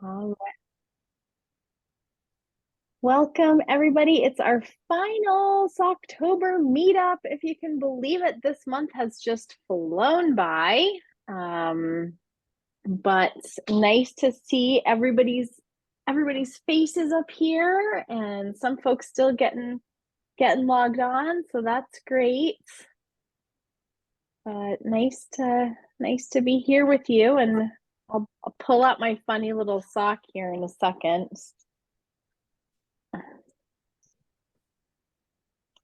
All right. Welcome, everybody. It's our final Socktober meetup. If you can believe it, this month has just flown by. But nice to see everybody's faces up here, and some folks still getting logged on, so that's great. But nice to be here with you, and I'll pull out my funny little sock here in a second.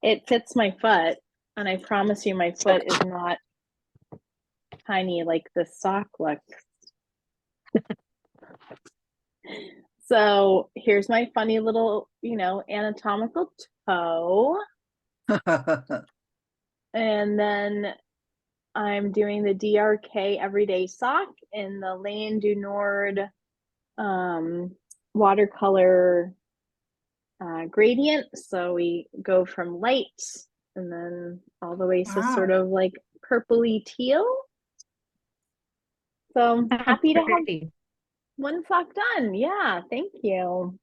It fits my foot, and I promise you my foot is not tiny like this sock looks. So here's my funny little, anatomical toe. And then I'm doing the DRK everyday sock in the Lane du Nord watercolor gradient. So we go from light and then all the way to sort of like purpley teal. So I'm happy to have one sock done. Yeah, thank you.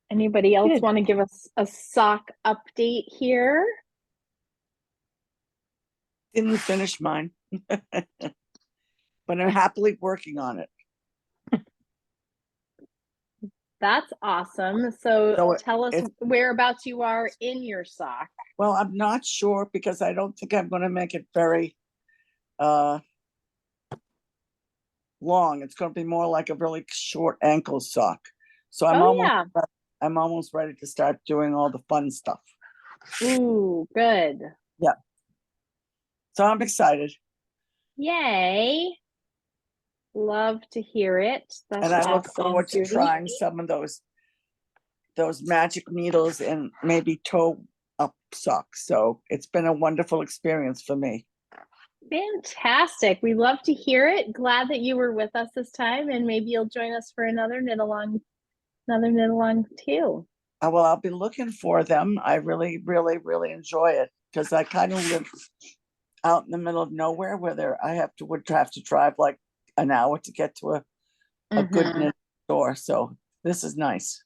Anybody else want to give us a sock update here? Didn't finish mine, but I'm happily working on it. That's awesome. So tell us whereabouts you are in your sock. Well, I'm not sure because I don't think I'm going to make it very long. It's going to be more like a really short ankle sock. So I'm almost ready to start doing all the fun stuff. Ooh, good. Yeah. So I'm excited. Yay. Love to hear it. That's and I awesome, look forward to Judy. trying some of those magic needles and maybe toe up socks. So it's been a wonderful experience for me. Fantastic. We love to hear it. Glad that you were with us this time, and maybe you'll join us for another knit along too. Well, I'll be looking for them. I really, really, really enjoy it because I kind of live out in the middle of nowhere where I would have to drive like an hour to get to a good knit store. So this is nice.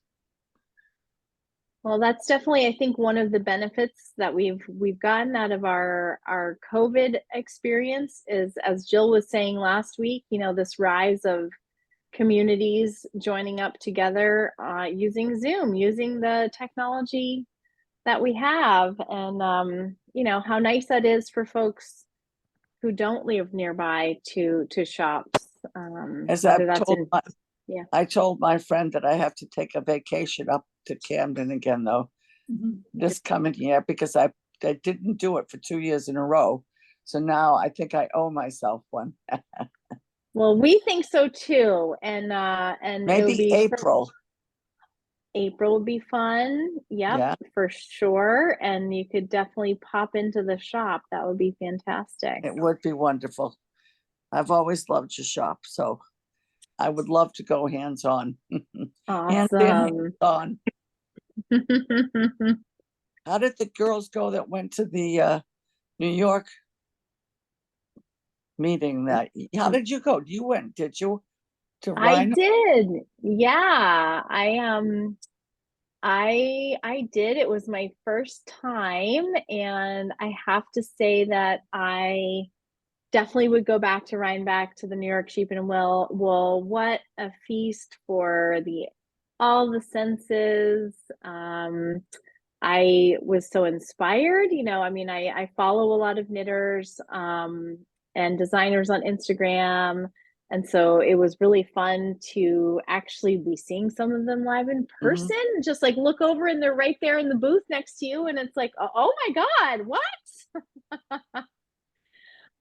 Well, that's definitely, I think, one of the benefits that we've gotten out of our COVID experience is, as Jill was saying last week, this rise of communities joining up together using Zoom, using the technology that we have, and how nice that is for folks who don't live nearby to shops. I told my friend that I have to take a vacation up to Camden again, though, this coming year, because I didn't do it for 2 years in a row. So now I think I owe myself one. Well, we think so too, and maybe April. April would be fun. Yep, for sure. And you could definitely pop into the shop. That would be fantastic. It would be wonderful. I've always loved your shop, so I would love to go hands-on. Awesome. Hands-on. How did the girls go that went to the New York meeting? How did you go? You went, did you? I did. Yeah. I did. It was my first time, and I have to say that I definitely would go back to Rhinebeck, to the New York Sheep and Wool. What a feast for all the senses. I was so inspired. I follow a lot of knitters and designers on Instagram. And so it was really fun to actually be seeing some of them live in person. Just like look over and they're right there in the booth next to you. And it's like, oh my God, what?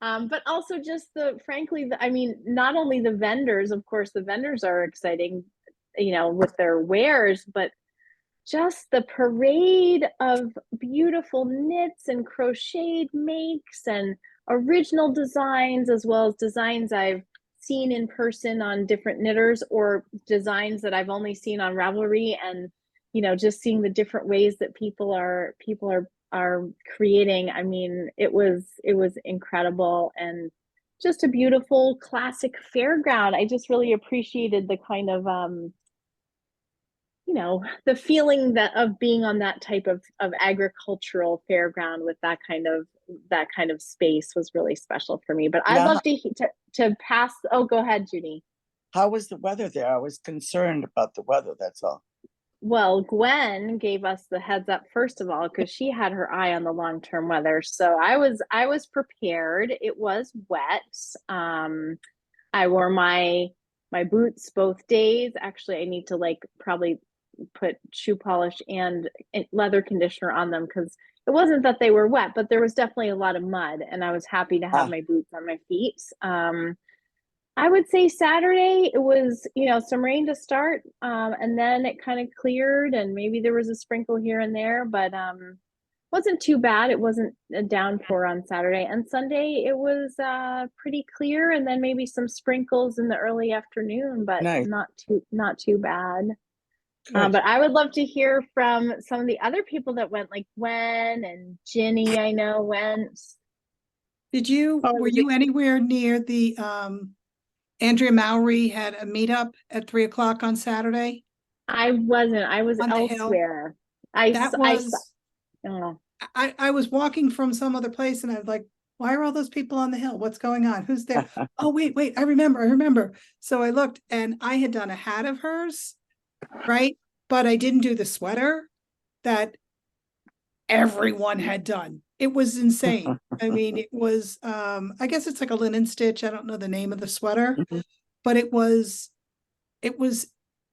But also just frankly, not only the vendors, of course, the vendors are exciting, with their wares, but just the parade of beautiful knits and crocheted makes and original designs, as well as designs I've seen in person on different knitters, or designs that I've only seen on Ravelry, and just seeing the different ways that people are creating. It was incredible, and just a beautiful classic fairground. I just really appreciated the kind of the feeling that of being on that type of agricultural fairground with that kind of space was really special for me. But I'd Yeah. love to pass. Oh, go ahead, Judy. How was the weather there? I was concerned about the weather, that's all. Well, Gwen gave us the heads up first of all because she had her eye on the long-term weather. So I was prepared. It was wet. I wore my boots both days. Actually, I need to like probably put shoe polish and leather conditioner on them because it wasn't that they were wet, but there was definitely a lot of mud, and I was happy to have Ah, my boots on my feet. I would say Saturday it was, some rain to start, and then it kind of cleared, and maybe there was a sprinkle here and there, but wasn't too bad. It wasn't a downpour on Saturday, and Sunday it was pretty clear, and then maybe some sprinkles in the early afternoon, but nice, not too bad. good. But I would love to hear from some of the other people that went, like Gwen and Ginny. I know went. Were you anywhere near the, Andrea Mowry had a meetup at 3 o'clock on Saturday I wasn't. I was on the hill? elsewhere. That I saw. was, Oh. I was walking from some other place and I was like, why are all those people on the hill? What's going on? Who's there? Oh, wait, I remember. So I looked and I had done a hat of hers, right? But I didn't do the sweater that everyone had done. It was insane. I mean, it was, I guess it's like a linen stitch. I don't know the name of the sweater, Mhm. but it was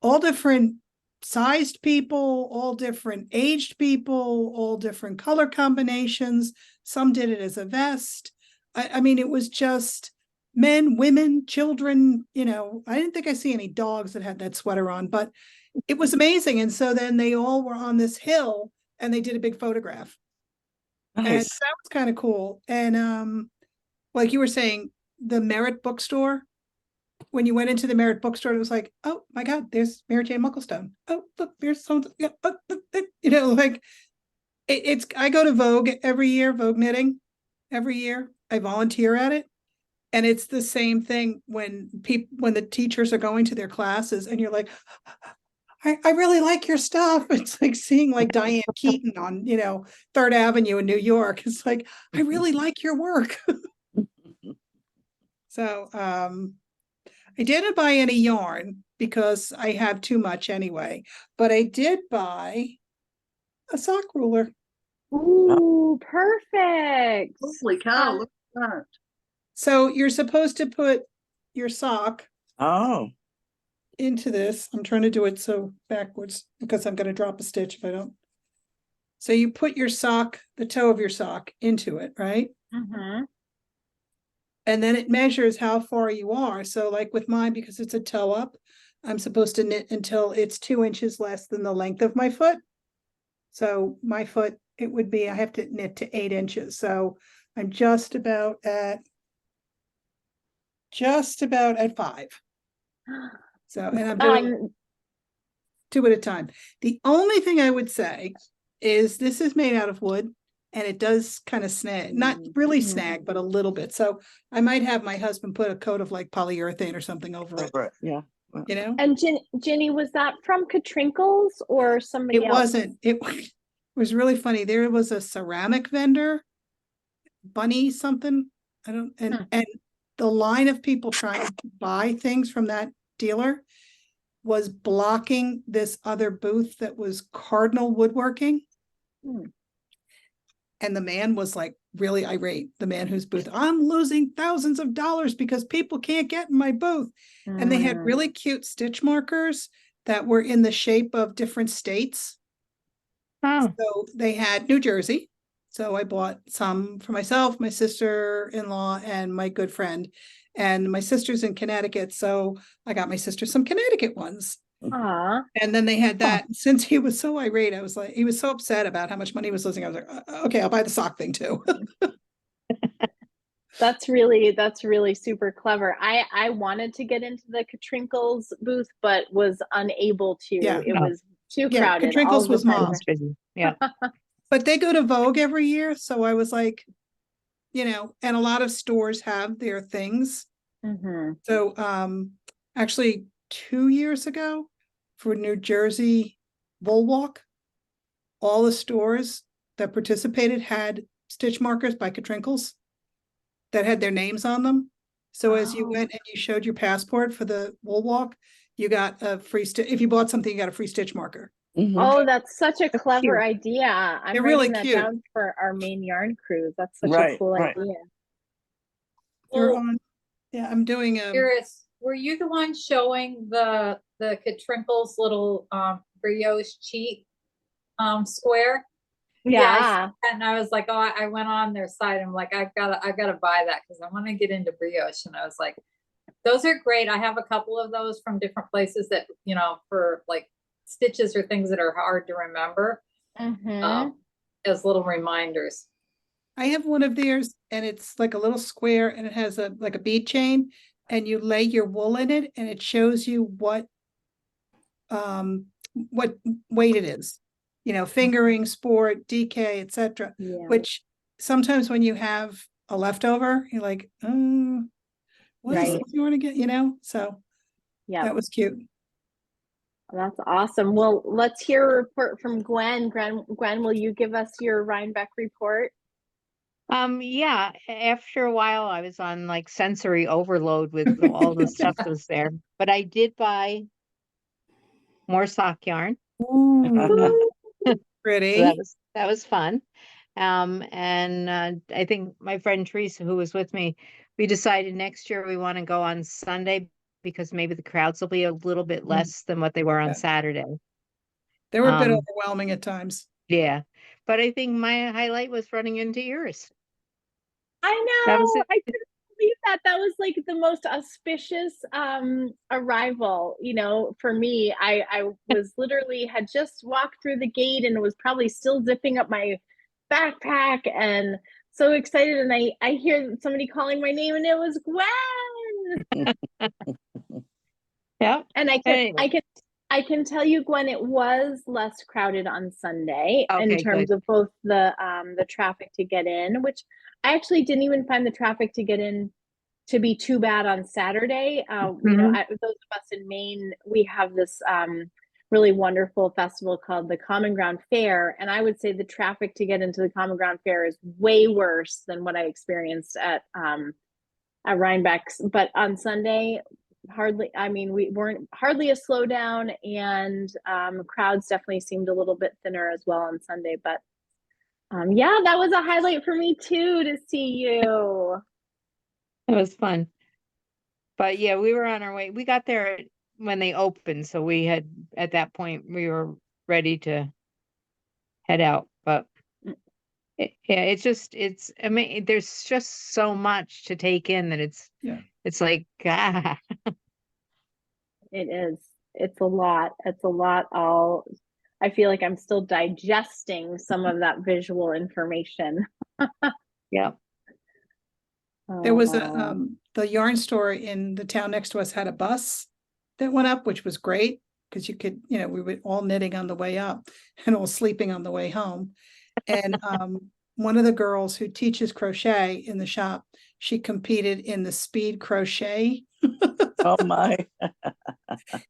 all different sized people, all different aged people, all different color combinations. Some did it as a vest. I mean, it was just men, women, children, I didn't think I see any dogs that had that sweater on, but it was amazing. And so then they all were on this hill and they did a big photograph. And Nice. that was kind of cool. And like you were saying, the Merritt bookstore, when you went into the Merritt bookstore, it was like, oh my God, there's Mary Jane Mucklestone. Oh, look, there's so, yeah, like it's, I go to Vogue every year, Vogue knitting every year. I volunteer at it. And it's the same thing when the teachers are going to their classes and you're like, I really like your stuff. It's like seeing like Diane Keaton on, 3rd Avenue in New York. It's like, I really like your work. So I didn't buy any yarn because I have too much anyway, but I did buy a sock ruler. Ooh, perfect. Holy cow, look at that. So you're supposed to put your sock Oh, into this. I'm trying to do it so backwards because I'm going to drop a stitch if I don't. So you put your sock, the toe of your sock into it, right? Mm-hmm. And then it measures how far you are. So like with mine, because it's a toe up, I'm supposed to knit until it's 2 inches less than the length of my foot. So my foot, it would be, I have to knit to 8 inches. So I'm just about at 5. So, and I'm doing 2 at a time. The only thing I would say is this is made out of wood and it does kind of snag, not really snag, but a little bit. So I might have my husband put a coat of like polyurethane or something over it, yeah. And Ginny, was that from Katrinkles or somebody It else? wasn't, it was really funny. There was a ceramic vendor, Bunny something, I don't, and the line of people trying to buy things from that dealer was blocking this other booth that was Cardinal Woodworking. And the man was like really irate, the man whose booth, I'm losing thousands of dollars because people can't get in my booth. And they had really cute stitch markers that were in the shape of different states. So they had New Jersey. So I bought some for myself, my sister-in-law, and my good friend. And my sister's in Connecticut. So I got my sister some Connecticut ones. Aww. And then they had that. Since he was so irate, I was like, he was so upset about how much money he was losing. I was like, okay, I'll buy the sock thing too. That's really super clever. I wanted to get into the Katrinkles booth, but was unable to. Yeah. It was too Yeah, crowded. Katrinkles was mom. Yeah. But they go to Vogue every year. So I was like, you know, and a lot of stores have their things. Mhm. So, actually 2 years ago for New Jersey Bull Walk, all the stores that participated had stitch markers by Katrinkles that had their names on them. So as you Oh. went and you showed your passport for the Wool Walk, you got a free stitch. If you bought something, you got a free stitch marker. Mhm. Oh, that's such a That's clever cute. idea. I'm They're really writing that cute. down for our main yarn cruise. That's such a Right, cool right. idea. They're Well, on, yeah, I'm doing Iris, were you the one showing the Katrinkles little brioche cheat square? Yeah, I saw Yeah. that and I was like, oh, I went on their site. I'm like, I've gotta buy that because I want to get into brioche. And I was like, those are great. I have a couple of those from different places that, you know, for like stitches or things that are hard to remember, Mhm. as little reminders. I have one of theirs and it's like a little square and it has a like a bead chain and you lay your wool in it and it shows you what weight it is. You know, fingering, sport, DK, etc. Yeah. Which sometimes when you have a leftover, you're like, oh, what is Right. this you want to get, you know? So Yeah. that was cute. That's awesome. Well, let's hear a report from Gwen. Gwen, will you give us your Rhinebeck report? Yeah, after a while I was on like sensory overload with all the stuff that was there. But I did buy more sock yarn. Ooh, So pretty. that was fun. And I think my friend Teresa, who was with me, we decided next year we want to go on Sunday because maybe the crowds will be a little bit less than what they were on Yeah. Saturday. They were a bit Um, overwhelming at times. yeah, but I think my highlight was running into Iris. I That was know. it. I couldn't believe that. That was like the most auspicious arrival, you know, for me. I was literally had just walked through the gate and was probably still zipping up my backpack and so excited, and I hear somebody calling my name and it was Gwen. Yeah. And Anyway, I can tell you, Gwen, it was less crowded on Sunday in okay, good. terms of both the traffic to get in, which I actually didn't even find the traffic to get in to be too bad on Saturday. You know, Mhm. those of us in Maine, we have this really wonderful festival called the Common Ground Fair, and I would say the traffic to get into the Common Ground Fair is way worse than what I experienced at Rhinebeck's. But on Sunday, hardly, I mean, we weren't hardly a slowdown, and crowds definitely seemed a little bit thinner as well on Sunday. But yeah, that was a highlight for me too to see you. It was fun. But yeah, we were on our way. We got there when they opened, so we had at that point we were ready to head out. But yeah, I mean, there's just so much to take in that Yeah. it's like It is. It's a lot. It's a lot. I feel like I'm still digesting some of that visual information. yeah. There was Oh, the yarn store in the town next to us had a bus that went up, which was great because you could, you know, we were all knitting on the way up and all sleeping on the way home. And one of the girls who teaches crochet in the shop, she competed in the speed crochet. Oh, my.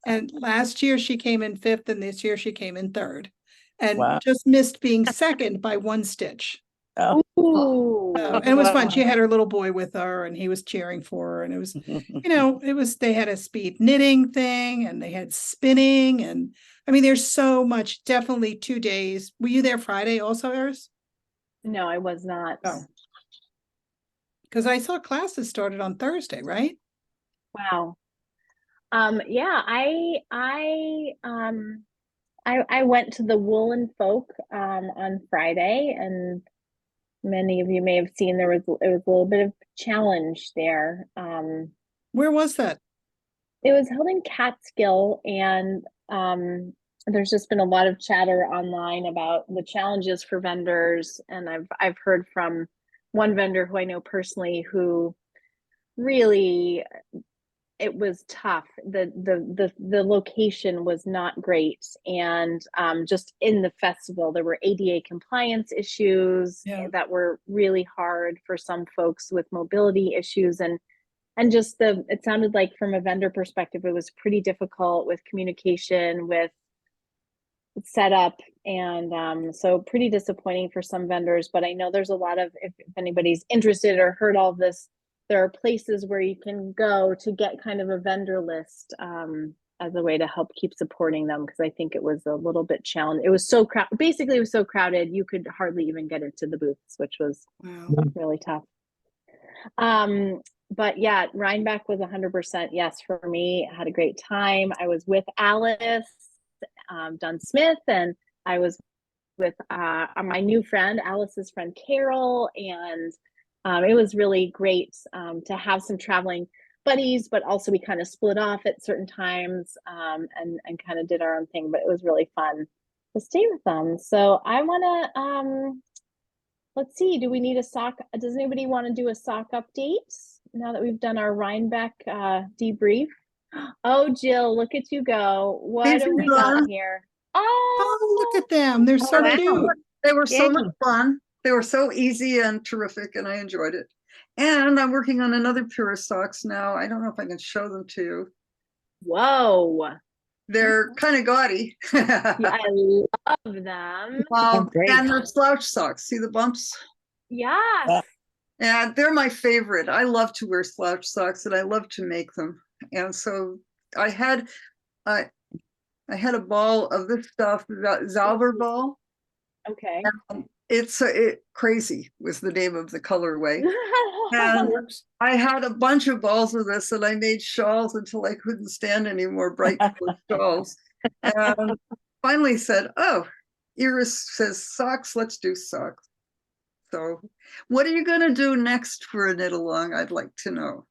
And last year she came in 5th and this year she came in 3rd and Wow. just missed being 2nd by 1 stitch. Oh. ooh. And it was fun. She had her little boy with her and he was cheering for her. And it was, you know, they had a speed knitting thing and they had spinning. And I mean, there's so much, definitely 2 days. Were you there Friday also, Eris? No, I was not. Oh. Because I saw classes started on Thursday, right? Wow. Yeah, I went to the Woolen Folk on Friday, and many of you may have seen it was a little bit of challenge there. Where was that? It was held in Catskill, and there's just been a lot of chatter online about the challenges for vendors, and I've heard from one vendor who I know personally who really it was tough. The location was not great, and just in the festival there were ADA compliance issues Yeah. that were really hard for some folks with mobility issues, and just it sounded like from a vendor perspective it was pretty difficult with communication, with setup, and so pretty disappointing for some vendors. But I know there's a lot of, if anybody's interested or heard all of this, there are places where you can go to get kind of a vendor list as a way to help keep supporting them, because I think it was a little bit challenging. It was so crowded. Basically, it was so crowded you could hardly even get into the booths, which was really tough. But yeah, Rhinebeck was 100% yes for me. I had a great time. I was with Alice Dunn Smith, and I was with my new friend, Alice's friend Carol, and it was really great to have some traveling buddies, but also we kind of split off at certain times and kind of did our own thing, but it was really fun to stay with them. So I want to, let's see, do we need a sock? Does anybody want to do a sock update now that we've done our Rhinebeck debrief? Oh, Jill, look at you go. What These have are we got fun. here? Oh, look at them. They're so wow. cute. They were so much Yay. fun. They were so easy and terrific, and I enjoyed it. And I'm working on another pair of socks now. I don't know if I can show them to you. Whoa. They're kind of gaudy. Yeah, I love them. Great. And they're slouch socks. See the bumps? Yes. And they're my favorite. I love to wear slouch socks, and I love to make them. And so I had a ball of this stuff, Zauber ball. Okay. It's crazy was the name of the colorway. And I had a bunch of balls of this, and I made shawls until I couldn't stand any more bright colored shawls. And finally said, oh, Iris says socks, let's do socks. So what are you going to do next for a knit along? I'd like to know.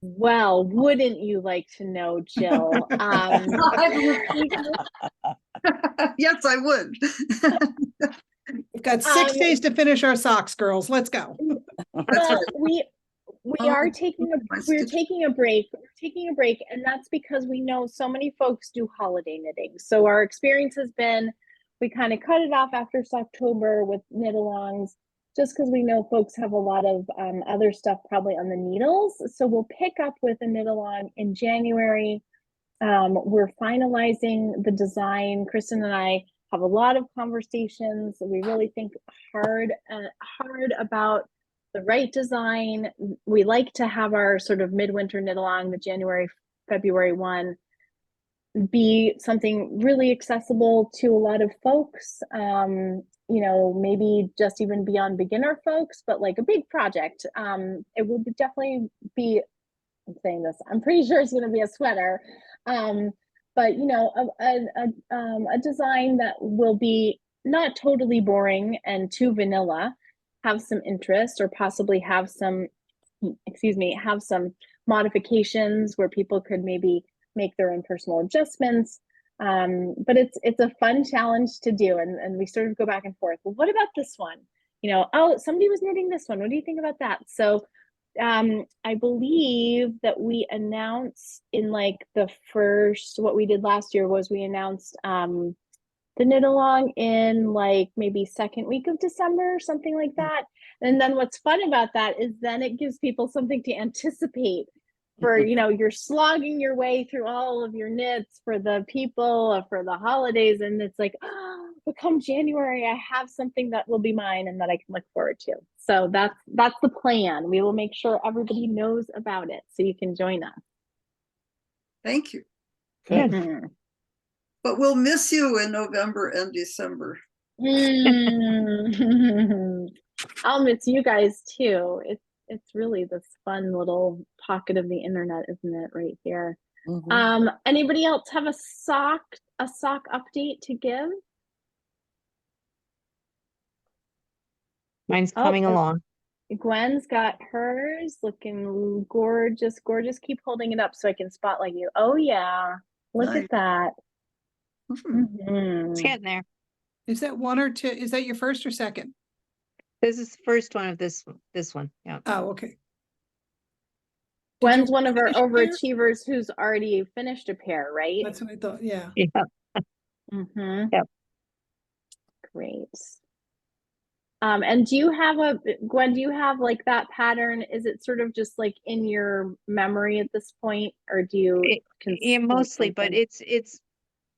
Well, wouldn't you like to know, Jill? Yes, I would. We've got 6 days to finish our socks, girls. Let's go. That's Well, right. we are taking my we're stitch. taking a break. We're taking a break, and that's because we know so many folks do holiday knitting. So our experience has been we kind of cut it off after Socktober with knit alongs, just because we know folks have a lot of other stuff probably on the needles. So we'll pick up with a knit along in January. We're finalizing the design. Kristen and I have a lot of conversations. We really think hard about the right design. We like to have our sort of midwinter knit along, the January, February one, be something really accessible to a lot of folks. You know, maybe just even beyond beginner folks, but like a big project. It will definitely be, I'm saying this, I'm pretty sure it's going to be a sweater. But you know, a design that will be not totally boring and too vanilla, have some interest, or possibly have some, have some modifications where people could maybe make their own personal adjustments. But it's a fun challenge to do, and we sort of go back and forth. Well, what about this one? You know, oh, somebody was knitting this one. What do you think about that? So I believe that we announced in like the first, what we did last year was we announced the knit along in like maybe second week of December, something like that. And then what's fun about that is then it gives people something to anticipate for, you know, you're slogging your way through all of your knits for the people, for the holidays. And it's like, oh, but come January, I have something that will be mine and that I can look forward to. So that's the plan. We will make sure everybody knows about it so you can join us. Thank you. Good. Mhm. But we'll miss you in November and December. I'll miss you guys too. It's really this fun little pocket of the internet, isn't it, right here? Mhm. Anybody else have a sock update to give? Mine's Oh, coming along. Gwen's got hers looking gorgeous. Keep holding it up so I can spotlight you. Oh yeah, look Nice. at that. Mhm. It's Mhm. getting there. Is that one or two? Is that your first or second? This is the first one of this one. Yeah. Oh, okay. Did you Gwen's one of our finish a pair? overachievers who's already finished a pair, right? That's what I thought, yeah. Yeah. Mm-hmm. Yep. Great. And do you have Gwen, do you have like that pattern? Is it sort of just like in your memory at this point, or do you Yeah, mostly, but something? it's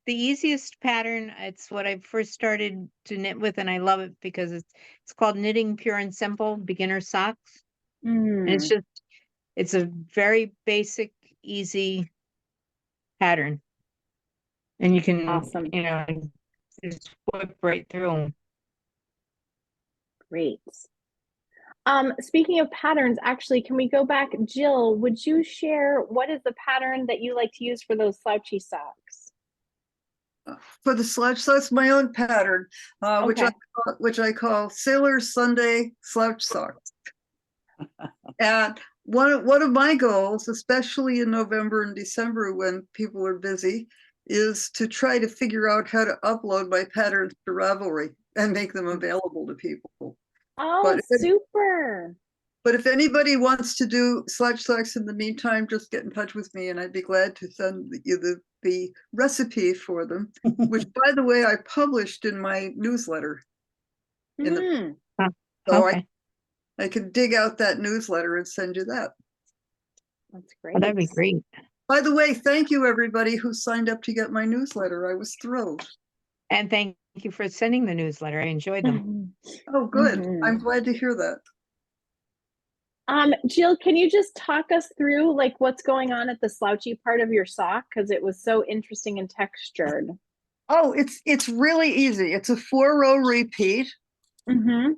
the easiest pattern. It's what I first started to knit with, and I love it because it's called Knitting Pure and Simple Beginner Socks. And Mm, it's a very basic, easy pattern. And you can, awesome. just whip right through 'em. Great. Speaking of patterns, actually, can we go back? Jill, would you share what is the pattern that you like to use for those slouchy socks? For the slouch, so that's my own pattern, Okay. which I call Sailor Sunday slouch socks. And one of my goals, especially in November and December when people are busy, is to try to figure out how to upload my patterns to Ravelry and make them available to people. Oh, But super. if anybody wants to do slouch socks in the meantime, just get in touch with me and I'd be glad to send you the recipe for them, which by the way, I published in my newsletter. Mm, So Okay. I could dig out that newsletter and send you that. that's Well, great. that'd be great. By the way, thank you everybody who signed up to get my newsletter. I was thrilled. And thank you for sending the newsletter. I enjoyed them. Oh, good. Mhm. I'm glad to hear that. Jill, can you just talk us through like what's going on at the slouchy part of your sock? Because it was so interesting and textured. Oh, it's really easy. It's a 4-row repeat. Mm-hmm.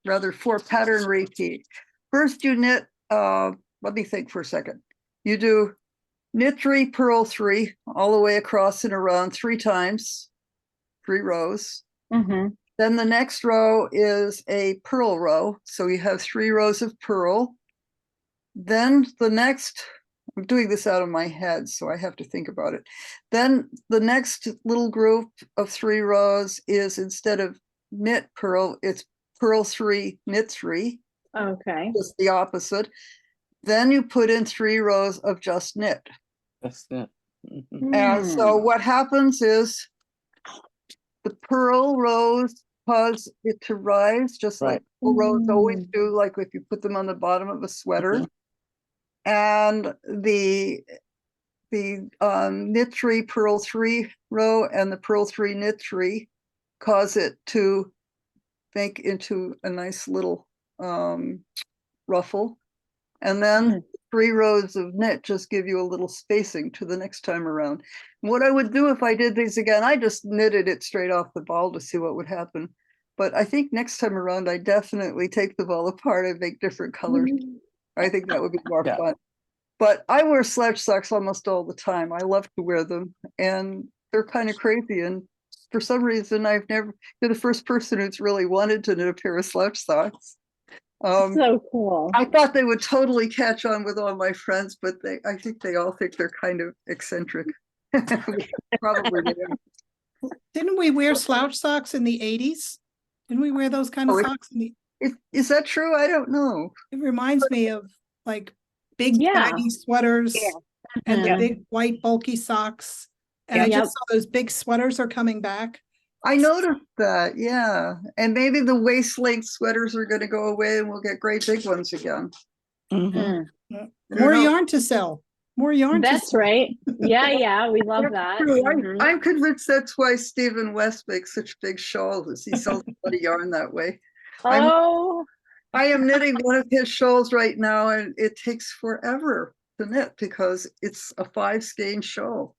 Rather 4 pattern repeat. First you knit, let me think for a second. You do knit 3, purl 3, all the way across and around 3 times, 3 rows. Mm-hmm. Then the next row is a purl row. So you have 3 rows of purl. Then the next, I'm doing this out of my head, so I have to think about it. Then the next little group of 3 rows is, instead of knit purl, it's purl 3, knit 3. Okay. Just the opposite. Then you put in 3 rows of just knit. That's it. And so Hmm. what happens is the purl rows cause it to rise, just like purl rows always do, like if you put them on the bottom of a sweater. And the knit 3, purl 3 row and the purl 3, knit 3 cause it to make into a nice little ruffle. And then 3 rows of knit just give you a little spacing to the next time around. What I would do if I did these again, I just knitted it straight off the ball to see what would happen. But I think next time around, I definitely take the ball apart and make different colors. I think that would be more Yeah. fun. But I wear slouch socks almost all the time. I love to wear them, and they're kind of crazy. And for some reason, you're the first person who's really wanted to knit a pair of slouch socks. So cool. I thought they would totally catch on with all my friends, but I think they all think they're kind of eccentric. Probably they are. Didn't we wear slouch socks in the 80s? Didn't we wear those kind of Oh, socks? Is that true? I don't know. It reminds me of like big Yeah. baggy sweaters and the Mhm. big white bulky socks. And I Yep. just saw those big sweaters are coming back. I noticed that, yeah. And maybe the waist length sweaters are going to go away and we'll get great big ones again. Mm. More yarn to sell. More yarn to That's sell. right. Yeah, we love That's that. true. Mhm. I'm convinced that's why Stephen West makes such big shawls, is he sells a lot of yarn that way. Oh, I am knitting one of his shawls right now, and it takes forever to knit because it's a 5 skein shawl,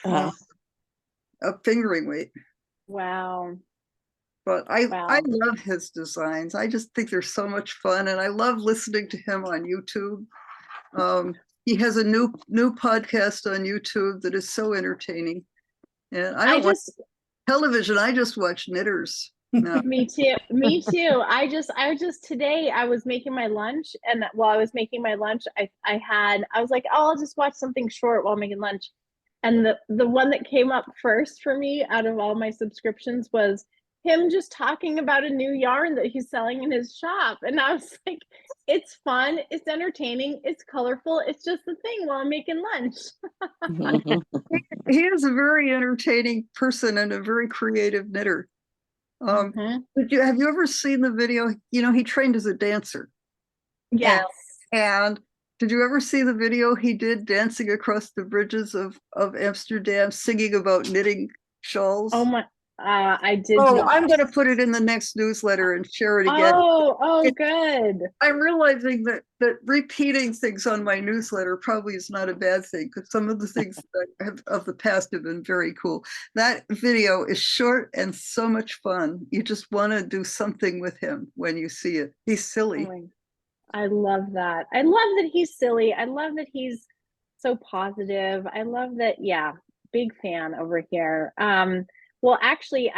Uh, a fingering weight. wow. But I Wow. love his designs. I just think they're so much fun, and I love listening to him on YouTube. He has a new podcast on YouTube that is so entertaining. And I don't watch television. I just watch knitters. No. Me too. Me too. I just today I was making my lunch, and while I was making my lunch, I was like, oh, I'll just watch something short while making lunch. And the one that came up first for me out of all my subscriptions was him just talking about a new yarn that he's selling in his shop. And I was like, it's fun, it's entertaining, it's colorful, it's just the thing while I'm making lunch. He is a very entertaining person and a very creative knitter. Mhm. Have you ever seen the video? You know, he trained as a dancer. Yes. And did you ever see the video he did dancing across the bridges of Amsterdam, singing about knitting shawls? Oh my, I did Oh, not. I'm going to put it in the next newsletter and share it again. Oh, good. I'm realizing that repeating things on my newsletter probably is not a bad thing, because some of the things that of the past have been very cool. That video is short and so much fun. You just want to do something with him when you see it. He's silly. Oh, I love that. I love that he's silly. I love that he's so positive. I love that, yeah, big fan over here. Well, actually,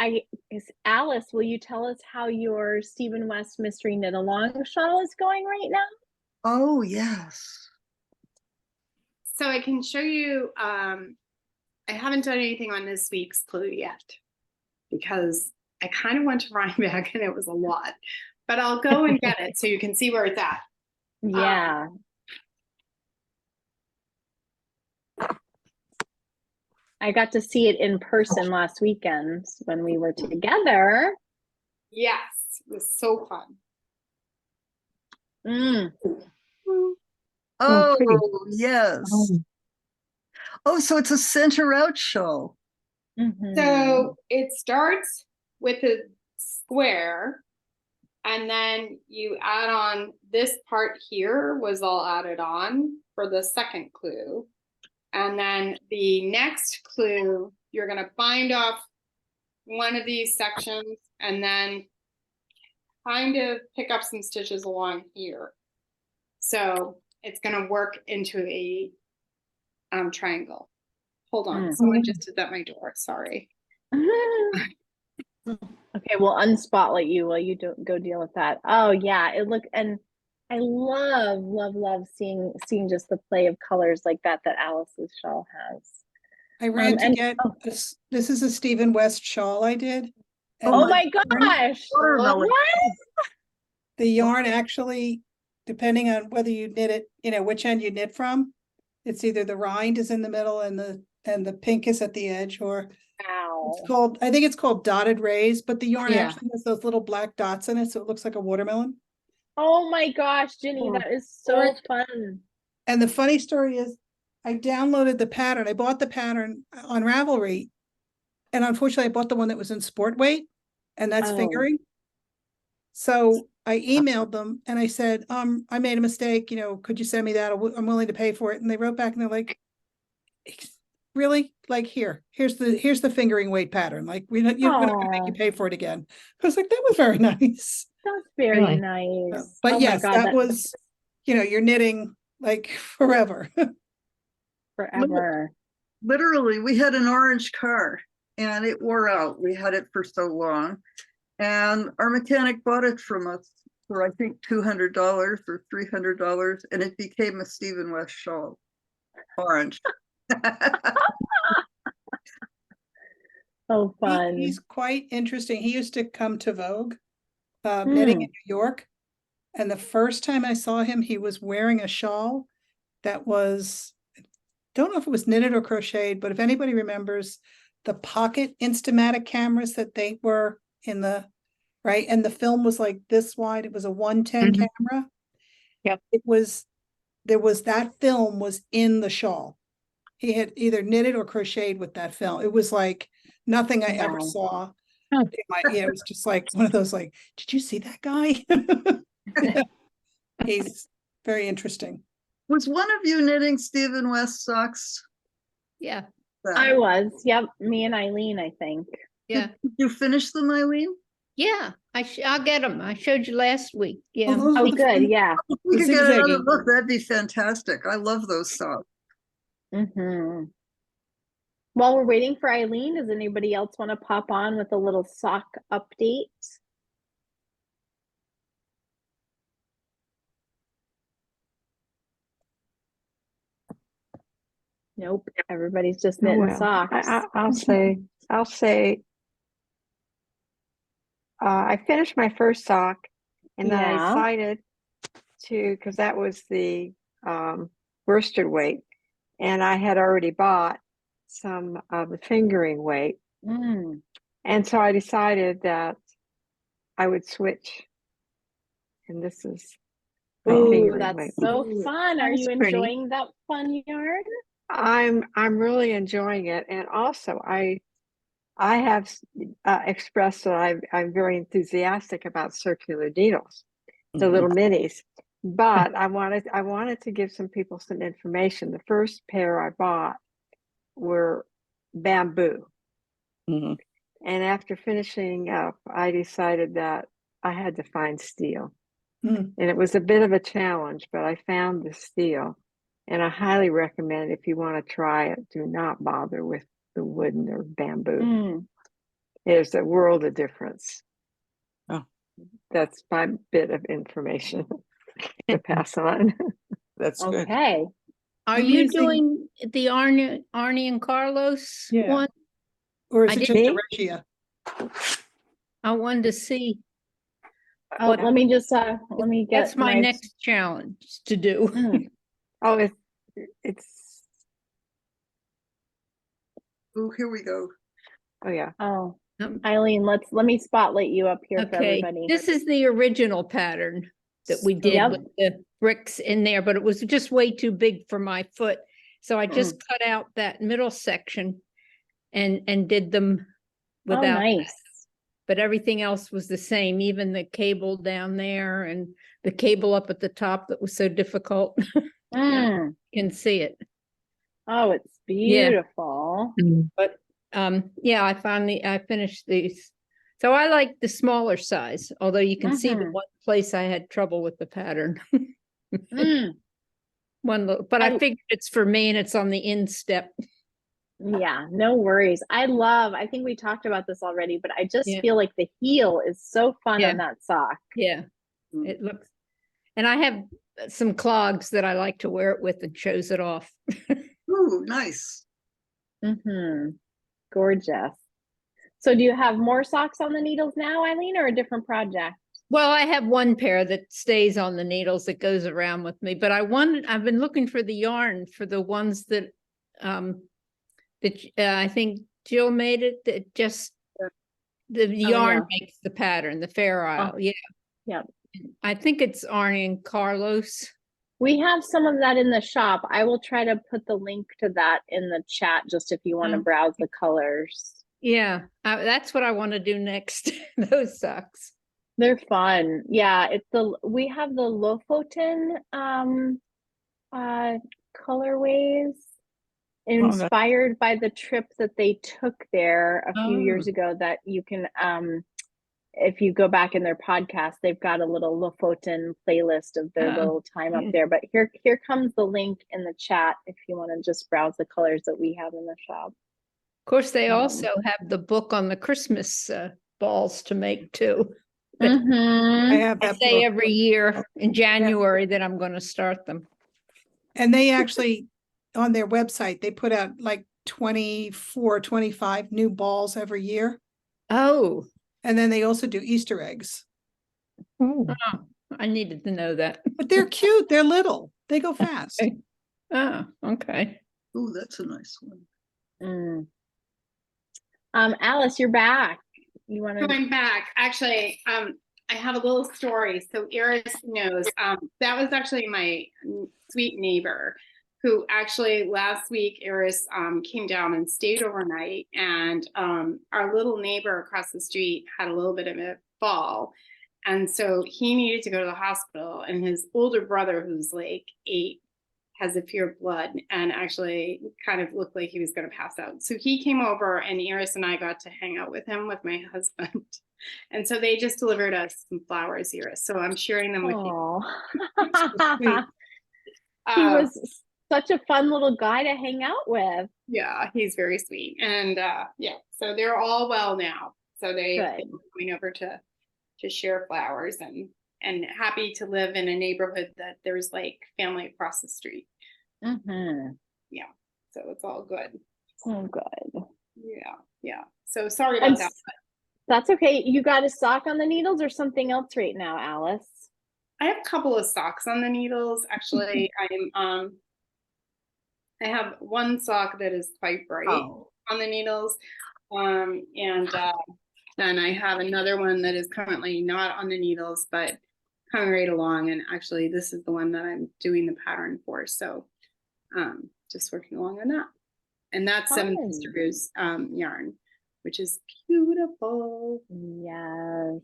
Alice, will you tell us how your Stephen West Mystery Knit Along shawl is going right now? Oh, yes. So I can show you, I haven't done anything on this week's clue yet because I kind of went to Rhinebeck and it was a lot, but I'll go and get it so you can see where it's at. Yeah. I got to see it in person last weekend when we were together. Yes, it was so fun. Oh, pretty. yes. Oh, so it's a center out shawl. Mhm. So it starts with a square and then you add on this part here was all added on for the second clue. And then the next clue, you're going to bind off one of these sections and then kind of pick up some stitches along here. So it's going to work into a triangle. Hold on, someone just is at my door, sorry. Okay, we'll unspotlight you while you go deal with that. Oh yeah, and I love seeing just the play of colors like that Alice's shawl has. I ran to and- get this. This is a Stephen West shawl I did. and Oh the my yarn- gosh! Watermelon. What? The yarn actually, depending on whether you knit it, you know, which end you knit from, it's either the rind is in the middle and the pink is at the edge, or Ow. it's called, I think it's called dotted rays, but the yarn Yeah. actually has those little black dots in it, so it looks like a watermelon. Oh my gosh, Ginny, Or- that is so or- fun. And the funny story is, I downloaded the pattern. I bought the pattern on Ravelry, and unfortunately, I bought the one that was in sport weight, and that's Oh. fingering. So I emailed them and I said, I made a mistake. You know, could you send me that? I'm willing to pay for it. And they wrote back and they're like, really? Like, here's the fingering weight pattern. Like, we're not gonna make you Aw. pay for it again. I was like, that was very nice. That's very Really? nice. But Oh my yes, God, that was, you know, you're knitting like forever. forever. Literally, we had an orange car and it wore out. We had it for so long. And our mechanic bought it from us for, I think, $200 or $300. And it became a Stephen West shawl. Orange. So fun. He's quite interesting. He used to come to Vogue, knitting in New York. And the first time I saw him, he was wearing a shawl that was, don't know if it was knitted or crocheted, but if anybody remembers the pocket Instamatic cameras that they were in the, right? And the film was like this wide. It was a 110 camera. Yep. That film was in the shawl. He had either knitted or crocheted with that film. It was like nothing I ever Wow. saw. Huh. It was just like one of those, like, did you see that guy? Yeah. He's very interesting. Was one of you knitting Stephen West socks? Yeah, I was. Yep. Me and Eileen, I think. yeah, Did you finish them, Eileen? yeah. I'll get them. I showed you last week. Yeah. those Oh, were the good. fun- Yeah. If we The could get another zigzaggy. look, that'd be fantastic. I love those socks. While we're waiting for Eileen, does anybody else want to pop on with a little sock update? Nope. Everybody's just knitting Well, socks. I'll say I finished my first sock, and then I Yeah. decided to, because that was the worsted weight, and I had already bought some of the fingering weight, Mm. and so I decided that I would switch, and this is my Ooh, fingering that's weight. so Ooh, fun. Are that's you pretty. enjoying that fun yarn? I'm really enjoying it, and also I have expressed that I'm very enthusiastic about circular needles, the little minis. But I wanted to give some people some information. The first pair I bought were bamboo, Mhm. and after finishing up, I decided that I had to find steel, Mm. and it was a bit of a challenge, but I found the steel, and I highly recommend if you want to try it, do not bother with the wooden or bamboo. Mm. There's a world of difference. Oh. That's my bit of information to pass on. That's good. Okay. Are I'm you using- doing the Arnie and Carlos Yeah. one? Or is I it did- just Me? Regia? I wanted to see. Oh, What- let me just let me get That's my next challenge to do. Mm. Oh, it's Oh, here we go. oh yeah. Oh, Um, Eileen, let me spotlight you up here for Okay, everybody. this is the original pattern that we did Yep. with the bricks in there, but it was just way too big for my foot. So I just cut out that middle section and did them Oh, without that. nice. But everything else was the same, even the cable down there and the cable up at the top that was so difficult. Mm. You can see it. Oh, it's beautiful. But yeah, I finished these. So I like the smaller size, although you can see the Mhm. one place I had trouble with the pattern. Mm. One little, but I I- figured it's for me and it's on the instep. Yeah, no worries. I think we talked about this already, but I just Yeah. feel like the heel is so fun Yeah. on that sock. Yeah, Mm. it looks, and I have some clogs that I like to wear it with and shows it off. Ooh, nice. Mm-hmm. Gorgeous. So do you have more socks on the needles now, Eileen, or a different project? Well, I have one pair that stays on the needles that goes around with me, but I've been looking for the yarn for the ones that I think Jill made it, that just the yarn makes the pattern, the Fair Isle. Yeah. Yep. I think it's Arnie and Carlos. We have some of that in the shop. I will try to put the link to that in the chat just if you want to Oh. browse the colors. Yeah, that's what I want to do next. Those socks. They're fun. Yeah, we have the Lofoten colorways inspired by the trip that they took there a few years ago, that you can if you go back in their podcast, they've got a little Lofoten playlist of their little time up there. But here comes the link in the chat if you want to just browse the colors that we have in the shop. Of course, they also have the book on the Christmas balls to make too. I have I that say book. every year in January that I'm going to start them. And they actually, on their website, they put out like 24, 25 new balls every year. Oh, And then they also do Easter eggs. I needed to know that. But they're cute. They're little. They go fast. Okay. Oh, okay. Ooh, that's a nice one. Alice, you're back. You want to? Going back, actually, I have a little story. So Iris knows, that was actually my sweet neighbor who actually last week, Iris came down and stayed overnight, and our little neighbor across the street had a little bit of a fall. And so he needed to go to the hospital, and his older brother, who's like 8, has a fear of blood and actually kind of looked like he was going to pass out. So he came over, and Iris and I got to hang out with him with my husband. And so they just delivered us some flowers, Iris. So I'm sharing them with you. Sweet. He was such a fun little guy to hang out with. Yeah, he's very sweet. And yeah, so they're all well now. So they've Good. been coming over to share flowers, and happy to live in a neighborhood that there's like family across the street. Mm-hmm. Yeah, so it's all good. Oh, good. Yeah. So sorry about that. That's okay. You got a sock on the needles or something else right now, Alice? I have a couple of socks on the needles. Actually, I have one sock that is quite bright on the needles. And then I have another one that is currently not on the needles, but coming right along. And actually, this is the one that I'm doing the pattern for. So just working along on that. And that's Seven Fun. Sisters yarn, which is beautiful. Yes.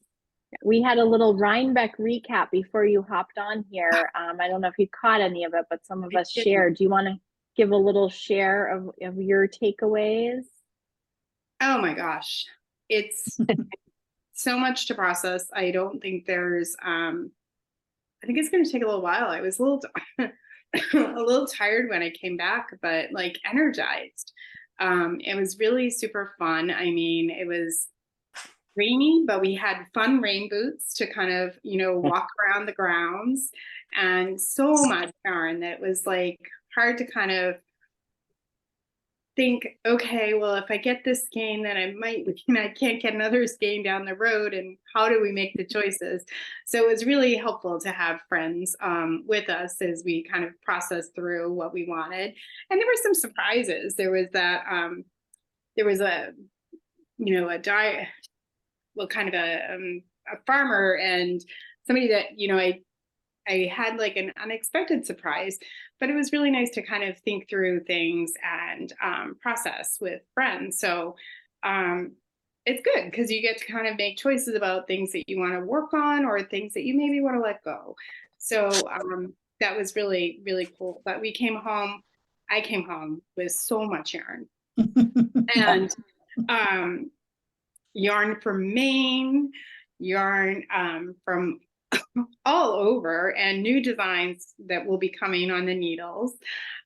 We had a little Rhinebeck recap before you hopped on here. I don't know if you caught any of it, but some of us shared. Do you want to give a little share of your takeaways? Oh my gosh. It's so much to process. I don't think there's I think it's going to take a little while. I was a little a little tired when I came back, but like energized. It was really super fun. I mean, it was rainy, but we had fun rain boots to kind of, you know, walk around the grounds, and so much yarn that was like hard to kind of think, okay, well, if I get this skein, then I can't get another skein down the road, and how do we make the choices? So it was really helpful to have friends with us as we kind of processed through what we wanted. And there were some surprises. There was that, there was a, you know, kind of a farmer and somebody that, you know, I had like an unexpected surprise, but it was really nice to kind of think through things and process with friends. So it's good because you get to kind of make choices about things that you want to work on or things that you maybe want to let go. So that was really, really cool. But I came home with so much yarn and yarn from Maine, yarn from all over, and new designs that will be coming on the needles.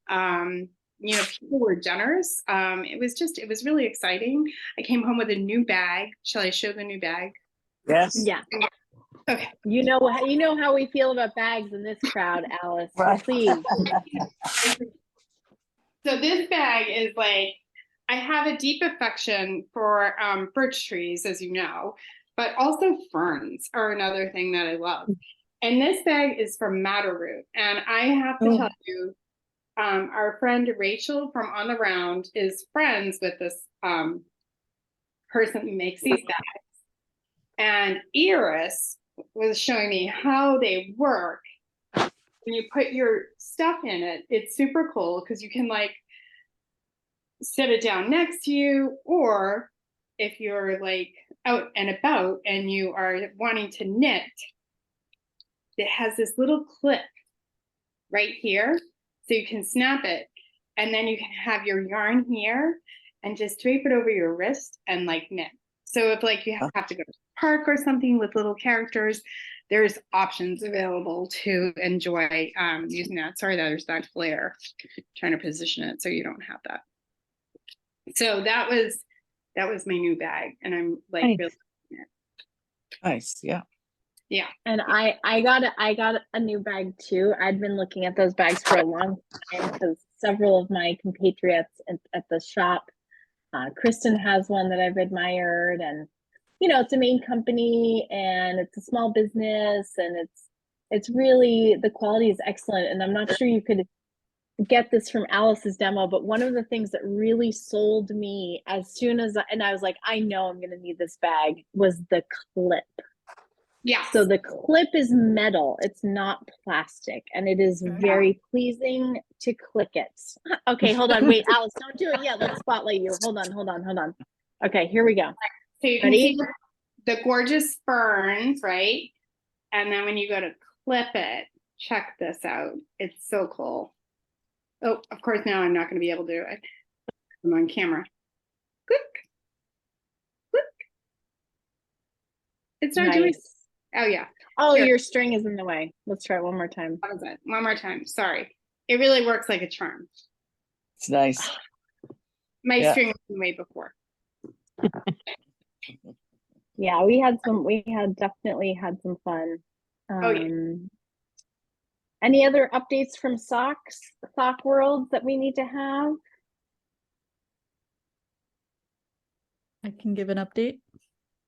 You know, people were generous. It was really exciting. I came home with a new bag. Shall I show the new bag? Yes. Yeah. Okay. You know how we feel about bags in this crowd, Alice. Right. Please. So this bag is like, I have a deep affection for birch trees, as you know, but also ferns are another thing that I love. And this bag is from Matterroot. And I have to tell you, our friend Rachel from On the Round is friends with this person who makes these bags. And Iris was showing me how they work. When you put your stuff in it, it's super cool because you can like set it down next to you, or if you're like out and about and you are wanting to knit, it has this little clip right here, so you can snap it, and then you can have your yarn here and just drape it over your wrist and like knit. So if like you have to go to the park or something with little characters, there's options available to enjoy using that. Sorry, there's that glare. Trying to position it so you don't have that. So that was my new bag, and I'm like Nice. really liking it. Nice. Yeah. Yeah. And I got a new bag too. I'd been looking at those bags for a long time because several of my compatriots at the shop, Kristen has one that I've admired, and you know, it's a Maine company and it's a small business, and it's really, the quality is excellent. And I'm not sure you could get this from Alice's demo, but one of the things that really sold me as soon as I was like, I know I'm going to need this bag, was the clip. Yeah. So the clip is metal, it's not plastic, and it is very pleasing to click it. Okay, hold on, wait, Alice, don't do it yet. Let's spotlight you. Hold on. Okay, here we go. So you can Ready? see the gorgeous ferns, right? And then when you go to clip it, check this out. It's so cool. Oh, of course, now I'm not going to be able to do it. I'm on camera. Click. Click. It's not doing. Nice. Oh, yeah. Oh, Here. your string is in the way. Let's try it one more time. That was it. One more time. Sorry. It really works like a charm. It's nice. My Yeah. string was in the way before. Yeah, we had definitely had some fun. Oh, yeah. Any other updates from Sock World that we need to have? I can give an update.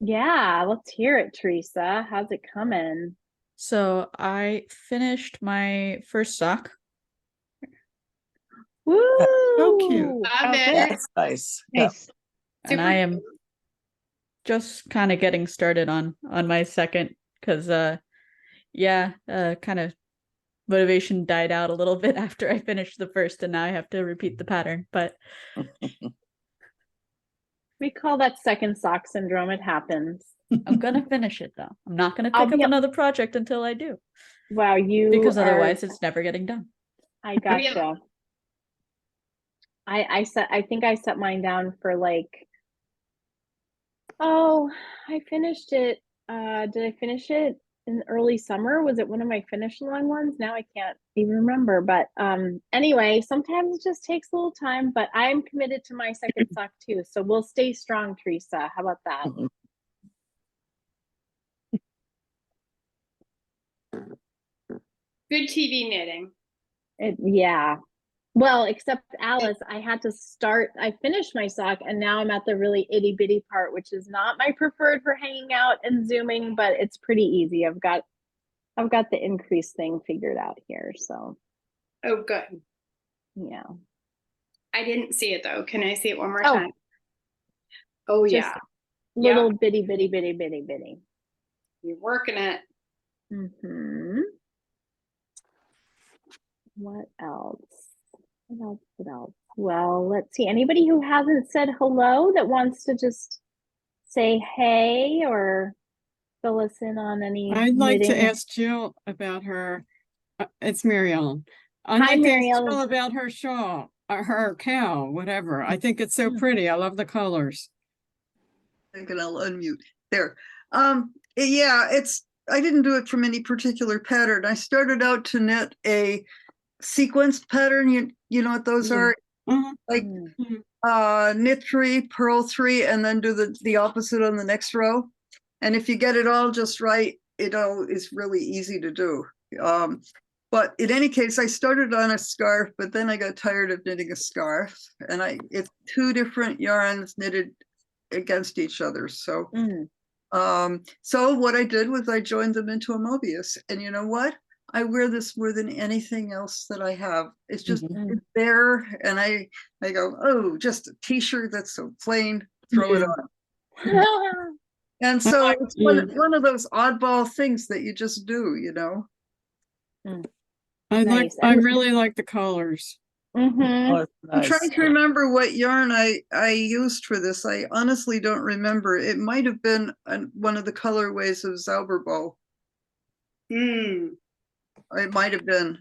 Yeah, let's hear it, Teresa. How's it coming? So I finished my first sock. Woo! So cute. Oh, Love it. That's nice. Yep. Nice. And I am just kind of getting started on my second, because kind of motivation died out a little bit after I finished the first, and now I have to repeat the pattern. But We call that second sock syndrome. It happens. I'm gonna finish it though. I'm not gonna I'll pick up be- another project until I do, Wow, you because are- otherwise it's never getting done. I gotcha. I think I set mine down for like, oh, I finished it. Did I finish it in early summer? Was it one of my finish along ones? Now I can't even remember. But anyway, sometimes it just takes a little time, but I'm committed to my second sock too. So we'll stay strong, Teresa. How about that? Good TV knitting. Yeah. Well, except Alice, I finished my sock and now I'm at the really itty bitty part, which is not my preferred for hanging out and zooming, but it's pretty easy. I've got the increase thing figured out here. So Oh, good. yeah. I didn't see it though. Can I see it one more Oh. time? Oh, Just yeah. little bitty, bitty, bitty, bitty, bitty. You're working it. Mm-hmm. What else? What else? What else? Well, let's see. Anybody who hasn't said hello that wants to just say hey or fill us in on any I'd like to knitting? ask Jill about her, it's Mary Ellen. Hi, I'd like to Mary ask Ellen. Jill about her shawl, or her cow, whatever. I think it's so pretty. I love the colors. And I'll unmute there. Yeah, I didn't do it from any particular pattern. I started out to knit a sequenced pattern. You know what those are? Mhm. Like knit 3, purl 3, and then do the opposite on the next row. And if you get it all just right, it all is really easy to do. But in any case, I started on a scarf, but then I got tired of knitting a scarf, and it's 2 different yarns knitted against each other. So so what I did was I joined them into a Mobius, and you know what? I wear this more than anything else that I have. It's just it's there, and I go, oh, just a t-shirt that's so plain, throw it on. And so it's one of those oddball things that you just do, you know. Nice. I really like the colors. Oh, I'm nice. trying to remember what yarn I used for this. I honestly don't remember. It might have been one of the colorways of Zauberbo. It might have been.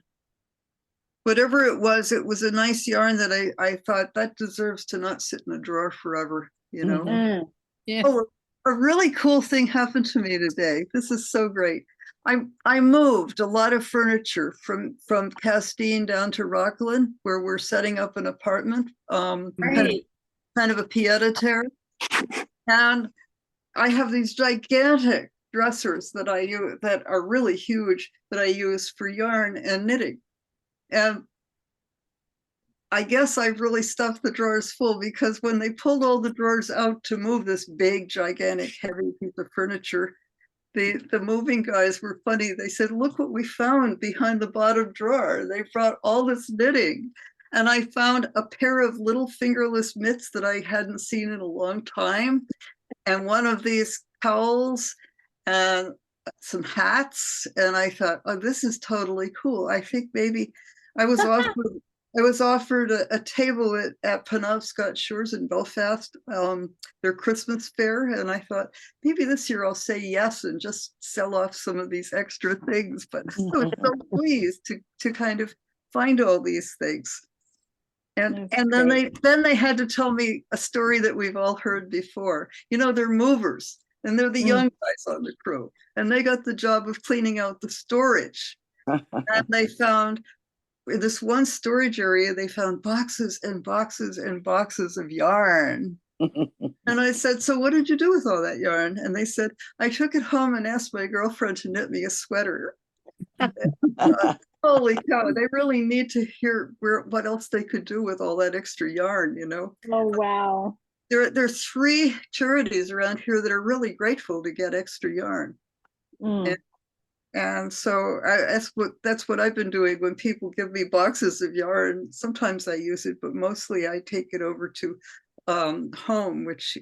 Whatever it was a nice yarn that I thought that deserves to not sit in a drawer forever, you know. Yeah. Oh, a really cool thing happened to me today. This is so great. I moved a lot of furniture from Castine down to Rockland, where we're setting up an apartment, kind of a pied-a-terre. And I have these gigantic dressers that I use that are really huge that I use for yarn and knitting. And I guess I've really stuffed the drawers full, because when they pulled all the drawers out to move this big, gigantic, heavy piece of furniture, the moving guys were funny. They said, look what we found behind the bottom drawer. They brought all this knitting. And I found a pair of little fingerless mitts that I hadn't seen in a long time. And one of these KALs and some hats. And I thought, oh, this is totally cool. I think maybe I was offered a table at Penobscot Shores in Belfast, their Christmas fair, and I thought maybe this year I'll say yes and just sell off some of these extra things. But I was so pleased to kind of find all these things. And then they had to tell me a story that we've all heard before. You know, they're movers, and they're the young guys on the crew, and they got the job of cleaning out the storage. And they found, in this one storage area, they found boxes and boxes and boxes of yarn. And I said, so what did you do with all that yarn? And they said, I took it home and asked my girlfriend to knit me a sweater. Holy cow, they really need to hear what else they could do with all that extra yarn, you know? Oh, wow. There are 3 charities around here that are really grateful to get extra yarn. Mm. And so that's what I've been doing when people give me boxes of yarn. Sometimes I use it, but mostly I take it over to Home, which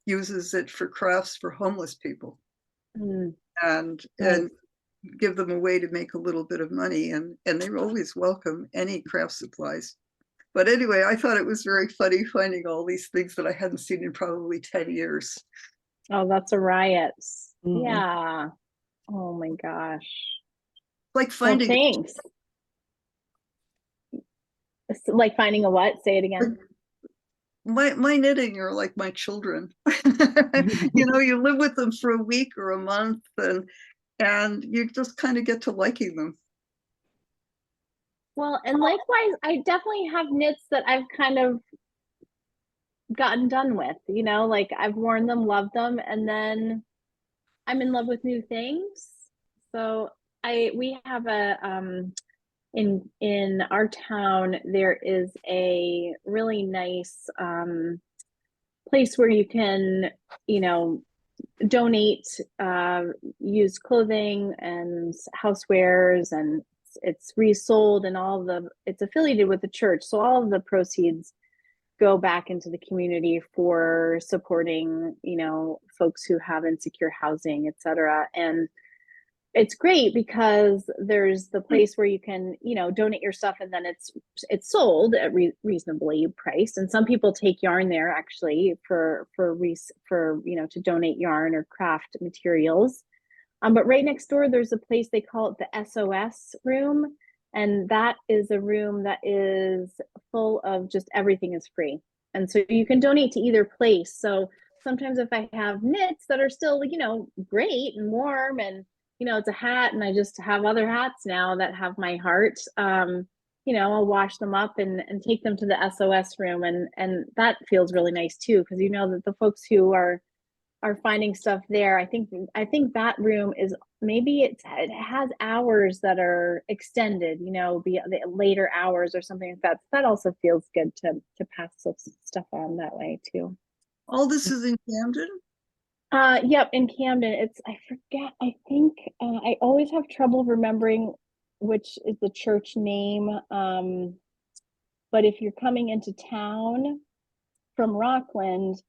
uses it for crafts for homeless people, Mm. and give them a way to make a little bit of money. And they're always welcome any craft supplies. But anyway, I thought it was very funny finding all these things that I hadn't seen in probably 10 years. Oh, that's a riot. Mhm. Yeah. Oh my gosh. Like Well, finding thanks. It's like finding a what? Say it again. my knitting are like my children. You live with them for a week or a month, and you just kind of get to liking them. Well, and likewise, I definitely have knits that I've kind of gotten done with, like I've worn them, loved them, and then I'm in love with new things. So we have in our town there is a really nice place where you can, donate used clothing and housewares, and it's resold, and it's affiliated with the church, so all of the proceeds go back into the community for supporting, folks who have insecure housing, etc. And it's great because there's the place where you can, donate your stuff, and then it's sold at reasonably priced. And some people take yarn there actually for to donate yarn or craft materials. But right next door, there's a place, they call it the SOS room. And that is a room that is full of just everything is free. And so you can donate to either place. So sometimes if I have knits that are still, great and warm, and, it's a hat, and I just have other hats now that have my heart, I'll wash them up and take them to the SOS room. And that feels really nice too, because that the folks who are finding stuff there, I think that room is, maybe it has hours that are extended, be the later hours or something like that. That also feels good to pass stuff on that way too. All this is in Camden? Yep, in Camden. I forget, I think I always have trouble remembering which is the church name. But if you're coming into town from Rockland,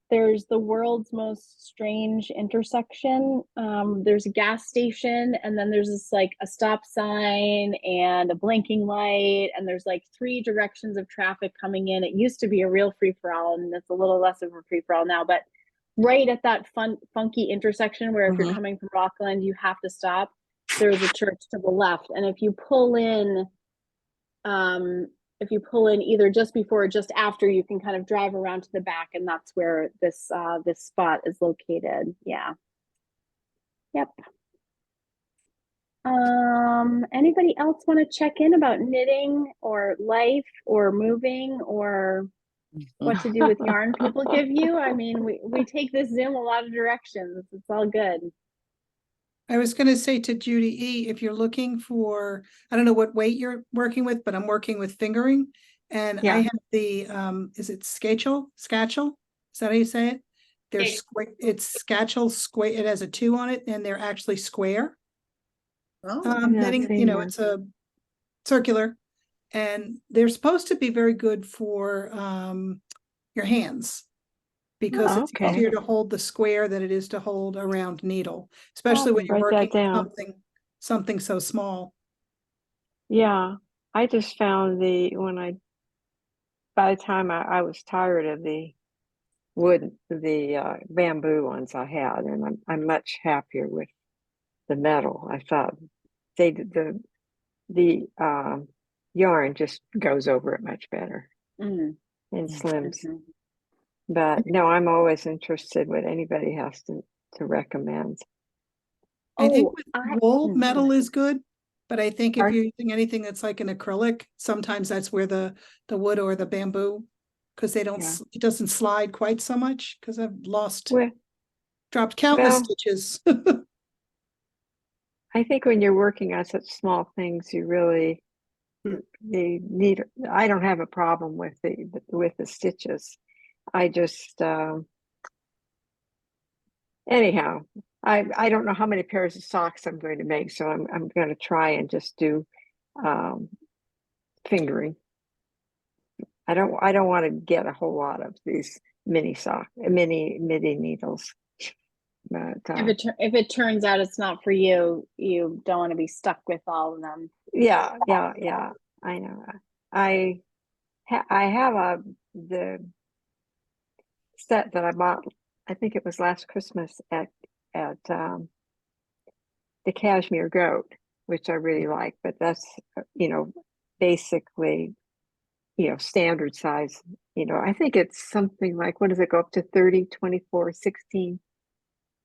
there's the world's most strange intersection. There's a gas station, and then there's this like a stop sign and a blinking light, and there's like 3 directions of traffic coming in. It used to be a real free-for-all, and it's a little less of a free-for-all now, but right at that funky intersection where if you're coming from Rockland, you have to stop, there's a church to the left. And if you pull in either just before or just after, you can kind of drive around to the back, and that's where this spot is located. Yeah. Yep. Anybody else want to check in about knitting or life or moving or what to do with yarn people give you? I mean, we take this Zoom a lot of directions. It's all good. I was going to say to Judy E, if you're looking for, I don't know what weight you're working with, but I'm working with fingering, and I have the, is it Scatchel? Is that how you say it? They're square. It's Scatchel square. It has a 2 on it, and they're actually square. Knitting, it's a circular, and they're supposed to be very good for your hands, because it's easier to hold the square than it is to hold a round needle, especially when you're working with something so small. Yeah, I just found by the time I was tired of the bamboo ones I had, and I'm much happier with the metal. I thought the yarn just goes over it much better and slims. But no, I'm always interested what anybody has to recommend. I think with wool, metal is good, but I think if you're using anything that's like an acrylic, sometimes that's where the wood or the bamboo, because it doesn't slide quite so much, because I've dropped countless stitches. I think when you're working on such small things, you really need. I don't have a problem with the stitches. I just, anyhow, I don't know how many pairs of socks I'm going to make, so I'm going to try and just do fingering. I don't want to get a whole lot of these mini needles. But If it turns out it's not for you, you don't want to be stuck with all of them. yeah, I know. I have the set that I bought, I think it was last Christmas at the Cashmere Goat, which I really like, but that's, basically, standard size. I think it's something like, what does it go up to 30, 24, 16,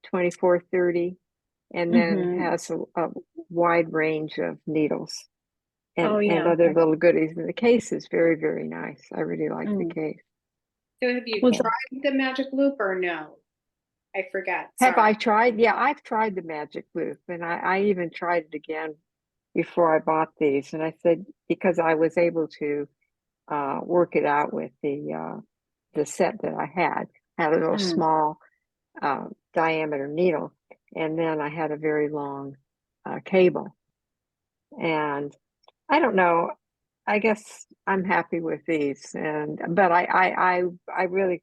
24, 30, and then Mhm. has a wide range of needles Oh, and yeah. other little goodies. And the case is very, very nice. I really like the Mm. case. So have you Well, tried the magic loop or no? I forget. Have Sorry. I tried? Yeah, I've tried the magic loop, and I even tried it again before I bought these. And I said, because I was able to work it out with the set that I had a little Mm. small diameter needle, and then I had a very long cable. And I don't know, I guess I'm happy with these, but I really,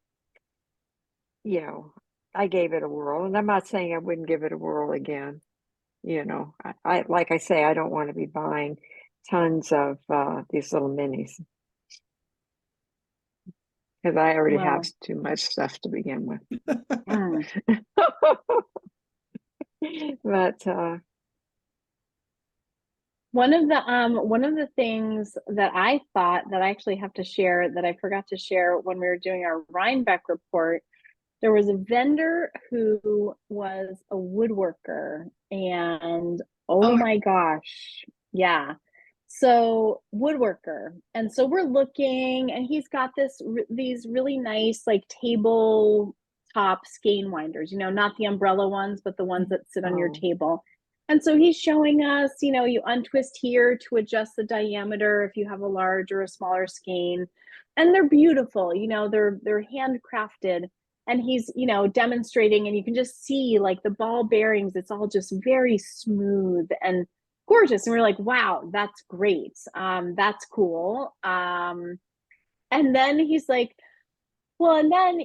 I gave it a whirl, and I'm not saying I wouldn't give it a whirl again. I like I say, I don't want to be buying tons of these little minis because I already have Wow. too much stuff to begin with. Mm. But One of the things that I thought that I actually have to share that I forgot to share when we were doing our Rhinebeck report, there was a vendor who was a woodworker, and oh my gosh, yeah. So woodworker, and so we're looking, and he's got these really nice like table top skein winders, not the umbrella ones, but the ones that sit on your Oh. table. And so he's showing us, you untwist here to adjust the diameter if you have a large or a smaller skein, and they're beautiful. They're handcrafted, and he's demonstrating, and you can just see like the ball bearings. It's all just very smooth and gorgeous, and we're like, wow, that's great. That's cool. And then he's like, well, and then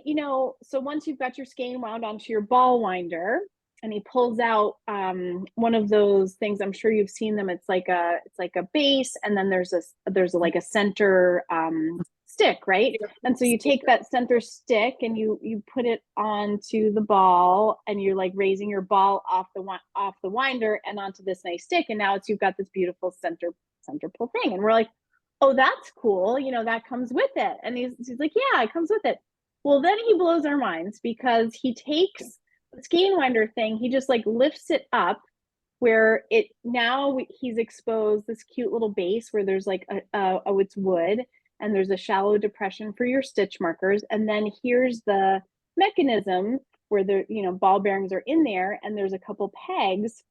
so once you've got your skein wound onto your ball winder, and he pulls out one of those things, I'm sure you've seen them, it's like a base, and then there's like a center stick, right? And so you take that center stick and you put it onto the ball, and you're like raising your ball off the winder and onto this nice stick, and now you've got this beautiful center pull thing. And we're like, oh, that's cool, that comes with it. And he's like, yeah, it comes with it. Well, then he blows our minds because he takes the skein winder thing, he just like lifts it up where he's exposed this cute little base where there's like it's wood, and there's a shallow depression for your stitch markers, and then here's the mechanism where the ball bearings are in there, and there's a couple pegs.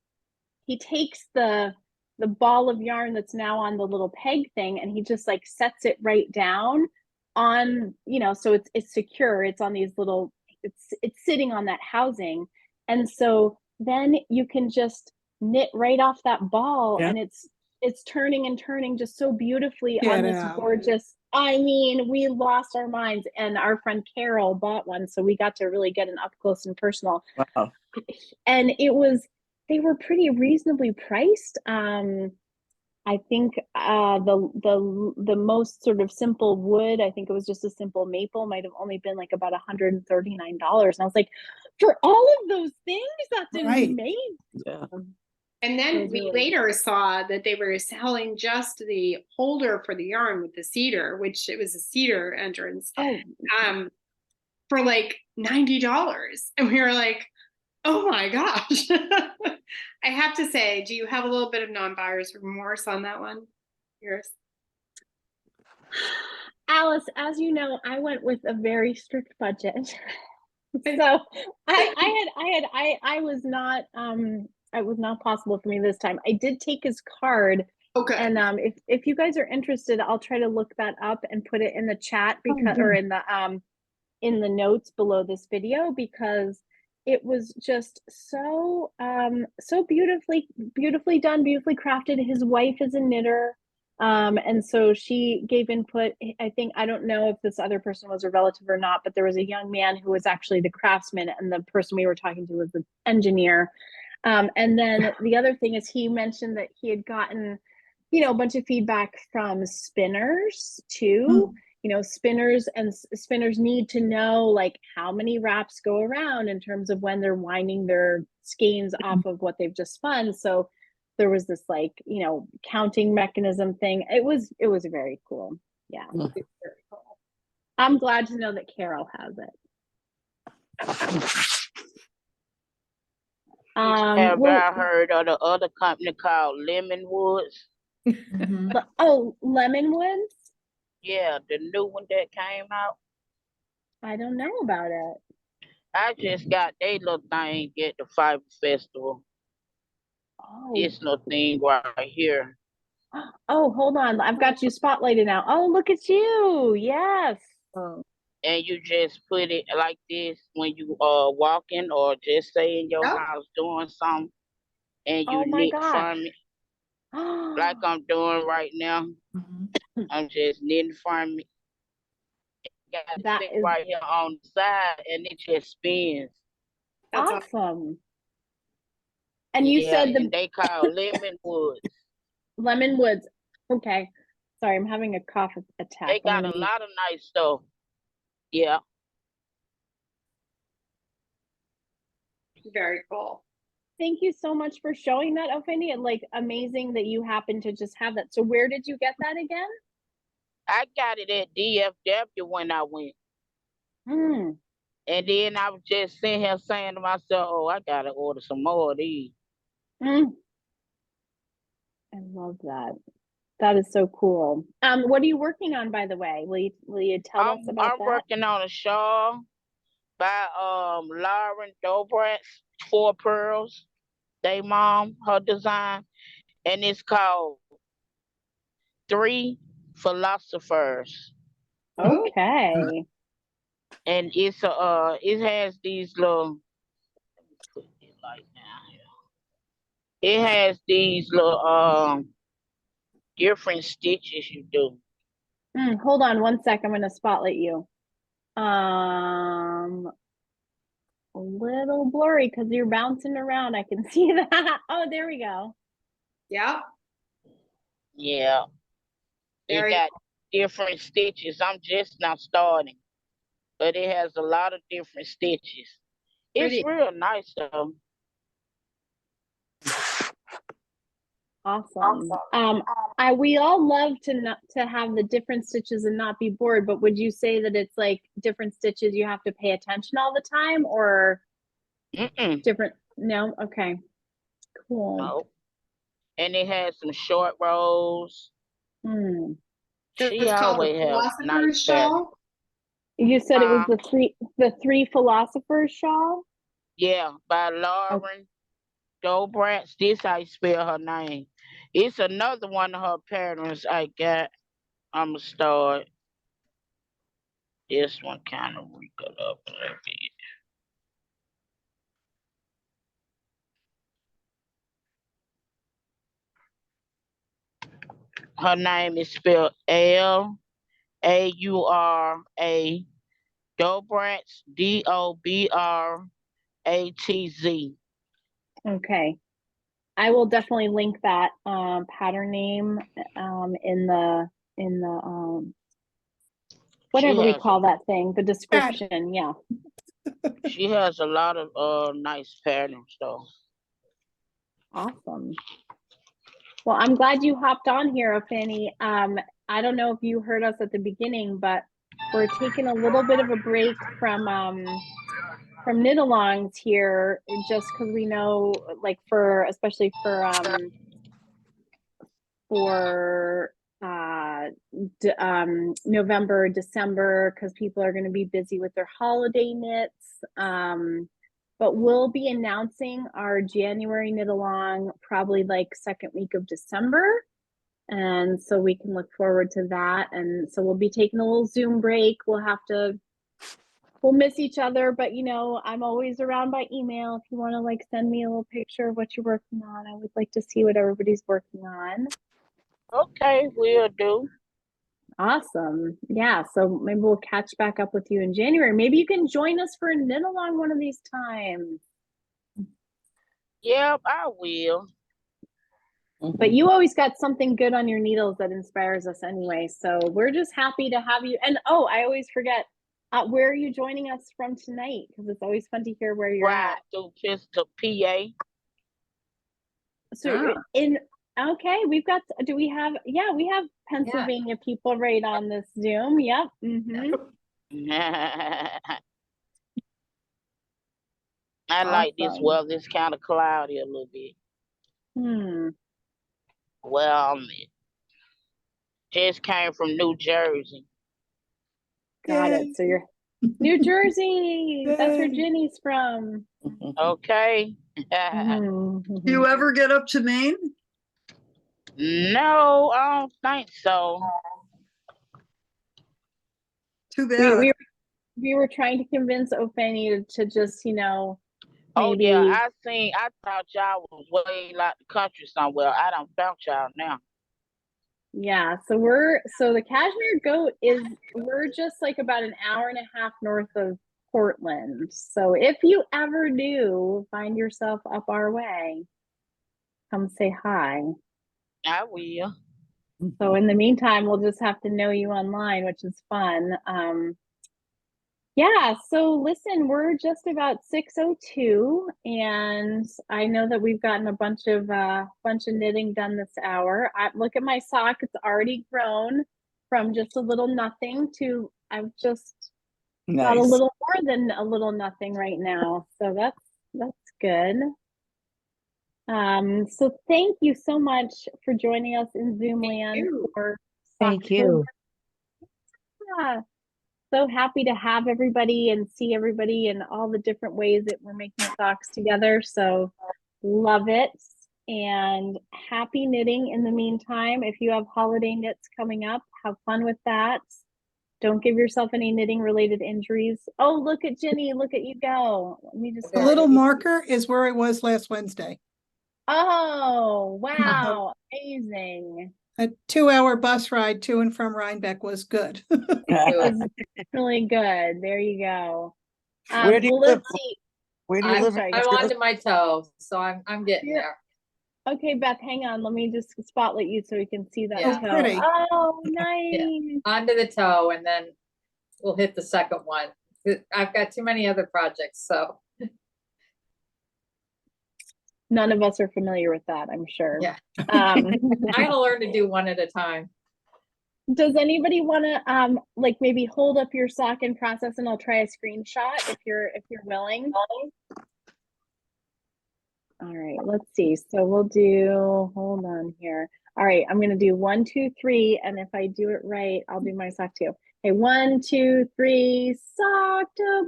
He takes the ball of yarn that's now on the little peg thing, and he just like sets it right down on, so it's secure, it's on these little, it's sitting on that housing, and so then you can just knit right off that ball. Yeah. And it's turning and turning just so beautifully Get on this out. gorgeous, I mean, we lost our minds, and our friend Carol bought one, so we got to really get an up close and personal. Wow. And they were pretty reasonably priced. I think the most sort of simple wood, I think it was just a simple maple, might have only been like about $139. And I was like, for all of those things, that's Right. amazing. Yeah. And then we later saw that they were selling just the holder for the yarn with the cedar, which it was a cedar entrance, for like $90. And we were like, oh my gosh. I have to say, do you have a little bit of non-buyer's remorse on that one? Yours? Alice, as you know, I went with a very strict budget. So I was not it was not possible for me this time. I did take his card. Okay. And if you guys are interested, I'll try to look that up and put it in the chat, because or in the in the notes below this video because it was just so so beautifully done, beautifully crafted. His wife is a knitter. And so she gave input. I think, I don't know if this other person was a relative or not, but there was a young man who was actually the craftsman, and the person we were talking to was the engineer. And then the other thing is he mentioned that he had gotten, you know, a bunch of feedback from spinners too. You know, spinners need to know like how many wraps go around in terms of when they're winding their skeins off of what they've just spun. So there was this like, you know, counting mechanism thing. It was very cool. Yeah. It was very cool. I'm glad to know that Carol has it. Have Well, I heard of the other company called Lemon Woods? oh, Lemonwoods? Yeah, the new one that came out. I don't know about it. I just got they little thing at the Fiber Festival. Oh. This little thing right here. Oh, hold on. I've got you spotlighted now. Oh, look at you. Yes. And you just put it like this when you walking or just say in your house doing something, and you Oh my knit from gosh. it like I'm doing right now. I'm just knitting from it. Got it That sit is right here on the side, and it just spins. That's awesome. And you Yeah, said and they call Lemon Woods. Lemonwoods. Okay. Sorry, I'm having a cough attack. They got a lot of nice stuff. Yeah. very cool. Thank you so much for showing that, Ophelia. Like, amazing that you happen to just have that. So where did you get that again? I got it at DFW when I went. And then I was just sitting here saying to myself, oh, I gotta order some more of these. I love that. That is so cool. What are you working on, by the way? Will you tell us about that? I'm working on a shawl by Lauren Dobrat's 4 Pearls. They mom, her design. And it's called 3 Philosophers. Okay. And it's it has these little, let me put it like down here. It has these little different stitches you do. Hold on one sec. I'm gonna spotlight you. A little blurry because you're bouncing around. I can see that. Oh, there we go. Yeah. Yeah. It got different stitches. I'm just now starting, but it has a lot of different stitches. It's real nice though. Awesome. We all love to have the different stitches and not be bored, but would you say that it's like different stitches you have to pay attention all the time, or different? No? Okay. Cool. No. And it has some short rows. She always have nice shawl. You said it was the three philosophers shawl? Yeah, by Lauren Dobrat's. This how you spell her name. It's another one of her patterns I got. I'ma start. This one kind of wrinkled up a little bit. Her name is spelled Laura Dobratz, Dobratz. Okay. I will definitely link that pattern name in the whatever we call that thing, the description. Yeah. She has a lot of nice patterns though. Awesome. Well, I'm glad you hopped on here, Fanny. I don't know if you heard us at the beginning, but we're taking a little bit of a break from knit-alongs here, just because we know, like, especially for November, December, because people are going to be busy with their holiday knits. But we'll be announcing our January knit-along probably like second week of December. And so we can look forward to that. And so we'll be taking a little Zoom break. We'll have to we'll miss each other, but you know, I'm always around by email. If you want to like send me a little picture of what you're working on, I would like to see what everybody's working on. Okay, we'll do. Awesome. Yeah. So maybe we'll catch back up with you in January. Maybe you can join us for a knit along one of these times. Yep, I will. But you always got something good on your needles that inspires us anyway. So we're just happy to have you. And oh, I always forget, where are you joining us from tonight? Because it's always fun to hear where you're Right at. through Pistol, PA. So okay, we've got, do we have, yeah, we have Pennsylvania people right on this Zoom. Yep. I like this Awesome. weather. It's kind of cloudy a little bit. Well, just came from New Jersey. Got it. So you're New Jersey. That's where Ginny's from. Okay. Do you ever get up to Maine? No, I don't think so. Too bad. We were trying to convince Ophani to just, you know, maybe. Oh yeah, I thought y'all was way like the country somewhere. I done found y'all now. Yeah, so the Cashmere Goat we're just like about an hour and a half north of Portland. So if you ever do find yourself up our way, come say hi. I will. So in the meantime, we'll just have to know you online, which is fun. Yeah, so listen, we're just about 6:02, and I know that we've gotten a bunch of knitting done this hour. Look at my sock; it's already grown from just a little nothing to I've just got a little more than a little nothing right now. So that's good. So thank you so much for joining us in Zoom land for Thank you. Yeah. So happy to have everybody and see everybody in all the different ways that we're making socks together. So love it and happy knitting in the meantime. If you have holiday knits coming up, have fun with that. Don't give yourself any knitting related injuries. Oh, look at Ginny. Look at you go. Let me just. The little marker is where I was last Wednesday. Oh, wow. Amazing. A 2-hour bus ride to and from Rhinebeck was good. It was really good. There you go. Where do you live? Where do you live? I'm onto my toe, so I'm getting there. Okay, Beth, hang on. Let me just spotlight you so we can see that toe. Pretty. Oh, nice. Yeah. Onto the toe, and then we'll hit the second one. I've got too many other projects, so. None of us are familiar with that, I'm sure. Yeah. I gotta learn to do one at a time. Does anybody want to like maybe hold up your sock and process, and I'll try a screenshot if you're willing. All right, let's see. So we'll do, hold on here. All right, I'm gonna do 1, 2, 3, and if I do it right, I'll do my sock too. Okay, 1, 2, 3, Socktober.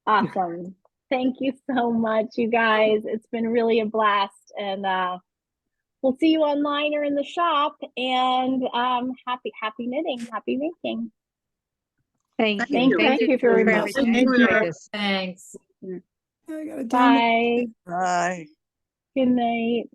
Awesome. Thank you so much, you guys. It's been really a blast, and we'll see you online or in the shop. And happy knitting, happy making. Thank you. Thank you very much. Thanks. I gotta Bye. Bye. Good night.